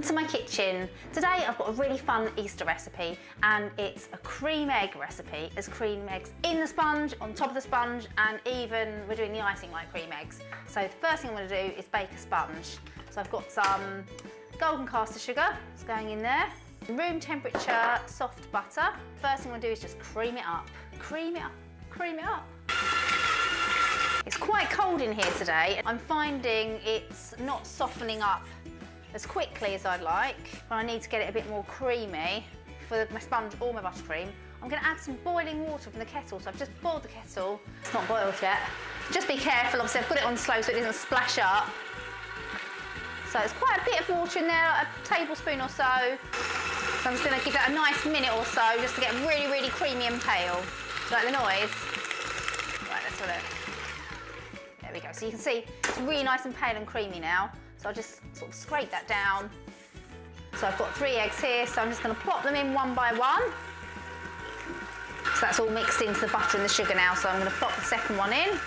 into my kitchen. Today I've got a really fun Easter recipe, and it's a cream egg recipe. There's cream eggs in the sponge, on top of the sponge, and even we're doing the icing like cream eggs. So the first thing I'm going to do is bake a sponge. So I've got some golden caster sugar, it's going in there. Room temperature soft butter. First thing I'm going to do is just cream it up. Cream it up, cream it up. It's quite cold in here today. I'm finding it's not softening up as quickly as I'd like, but I need to get it a bit more creamy for my sponge or my buttercream. I'm going to add some boiling water from the kettle, so I've just boiled the kettle. It's not boiled yet. Just be careful, obviously I've put it on slow so it doesn't splash up. So it's quite a bit of water in there, like a tablespoon or so. So I'm just going to give that a nice minute or so just to get really, really creamy and pale. Do you like the noise? Right, let's have it. There we go. So you can see it's really nice and pale and creamy now. So I'll just sort of scrape that down. So I've got 3 eggs here, so I'm just going to plop them in one by one. So that's all mixed into the butter and the sugar now, so I'm going to plop the second one in.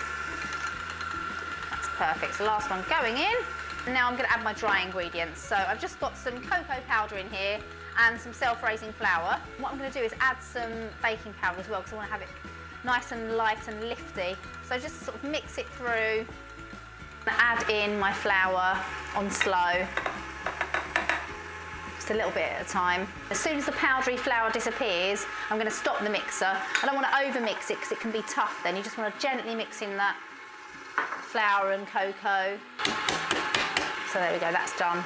That's perfect. So the last one going in. And now I'm going to add my dry ingredients. So I've just got some cocoa powder in here and some self-raising flour. What I'm going to do is add some baking powder as well, because I want to have it nice and light and lifty. So just sort of mix it through. Add in my flour on slow, just a little bit at a time. As soon as the powdery flour disappears, I'm going to stop the mixer. I don't want to over mix it because it can be tough then. You just want to gently mix in that flour and cocoa. So there we go, that's done.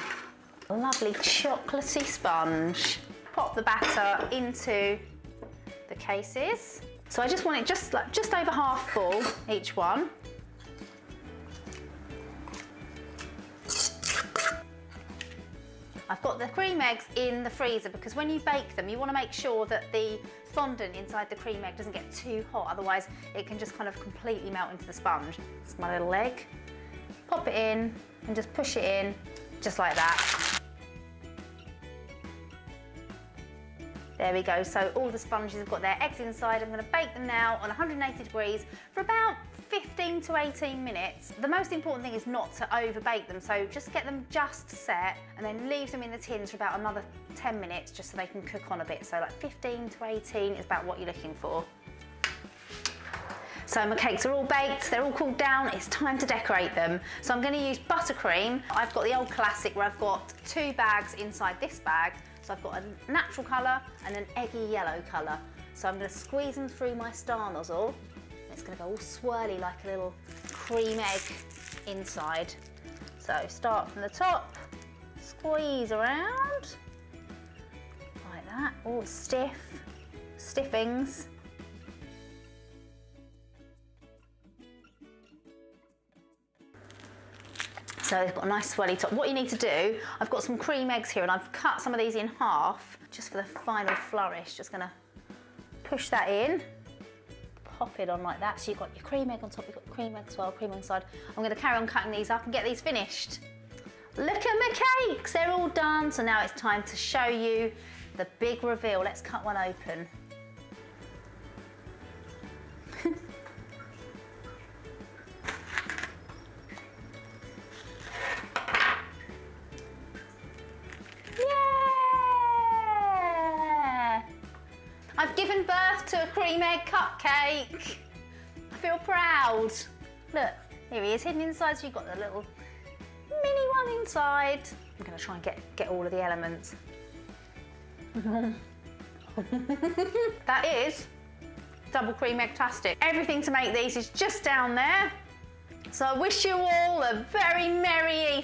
A lovely chocolatey sponge. Pop the batter into the cases. So I just want it just over half full, each one. I've got the cream eggs in the freezer because when you bake them, you want to make sure that the fondant inside the cream egg doesn't get too hot, otherwise it can just kind of completely melt into the sponge. It's my little egg. Pop it in and just push it in, just like that. There we go, so all the sponges have got their eggs inside. I'm going to bake them now on 180 degrees for about 15 to 18 minutes. The most important thing is not to over bake them, so just get them just set and then leave them in the tins for about another 10 minutes just so they can cook on a bit. So like 15 to 18 is about what you're looking for. So my cakes are all baked, they're all cooled down, it's time to decorate them. So I'm going to use buttercream. I've got the old classic where I've got 2 bags inside this bag. So I've got a natural colour and an eggy yellow colour. So I'm going to squeeze them through my star nozzle. It's going to go all swirly like a little cream egg inside. So start from the top, squeeze around, like that, all stiffings. So they've got a nice swirly top. What you need to do, I've got some cream eggs here and I've cut some of these in half just for the final flourish. Just gonna push that in, pop it on like that. So you've got your cream egg on top, you've got cream egg as well, cream egg inside. I'm gonna carry on cutting these up and get these finished. Look at my cakes, they're all done. So now it's time to show you the big reveal. Let's cut one open. I've given birth to a cream egg cupcake. I feel proud. Look, here he is hidden inside, so you've got the little mini one inside. I'm gonna try and get all of the elements. That is double cream egg-tastic. Everything to make these is just down there. So I wish you all a very merry